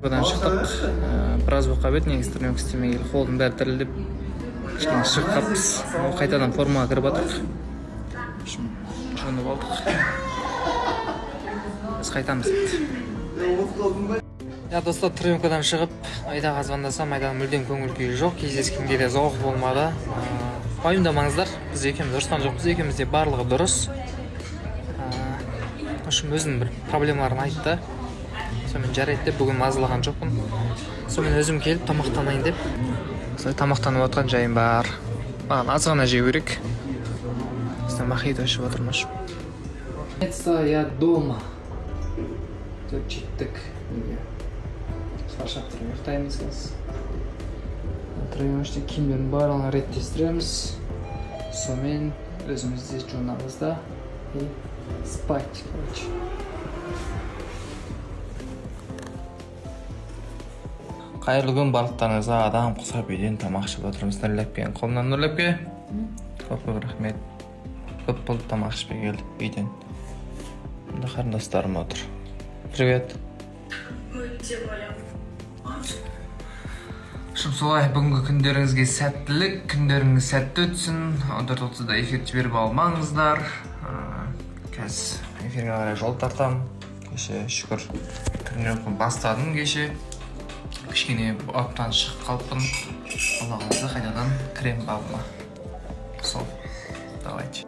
Одан шықтық. Біраз болып қалып еді, негізі тренировка істемей келіп, қолдың бәрі дірілдеп, кішкене шығып қалыппыз. Қайтадан формаға кіріп жатырмық. Жуынып алдық. Біз қайтамыз дейді. Достар, тренировкадан шығып, Айдаға звондасам, Айдаға мүлдем көңіл күйі жоқ, кездескенге де зауық болмады. Пайымдамаңыздар, біз екеуміз ұрысқан жоқпыз, екеумізде барлығы дұрыс. Өзінің бір проблемаларын айтты. Сонымен жарайды деп, бүгін мазалаған жоқпын. Сонымен өзім келіп тамақтанайын деп. Тамақтанып отқан жайым бар. Маған азғана жеу керек. Бізден мохито ішіп отырмыз. Я дома. Деп жеттік. Шаршап тұрмын, ұйықтаймыз қазір. Тренировкада киімдердің барлығын реттестіреміз. Сонымен өзімізде жуынамыз да и спать, короче. Қайырлы күн барлықтарыңызға. Адам құсап үйден тамақ ішіп отырмыз. Нұрлепке. Қолымнан Нұрлепке. Көп рахмет. Көп болды тамақ ішпей келді үйден. Мұнда қарындастарым отыр. Привет. Солай, бүгінгі күндеріңізге сәттілік, күндеріңіз сәтті өтсін. 14:30-да эфир жіберіп алмаңыздар. Қазір эфирге қарай жол тартам. Кеше шүкір тренировканы бастадым кеше. Кішкене аптан шығып қалыппын. Аллағыңызды қайтадан крем бабыма. Сол, давайте.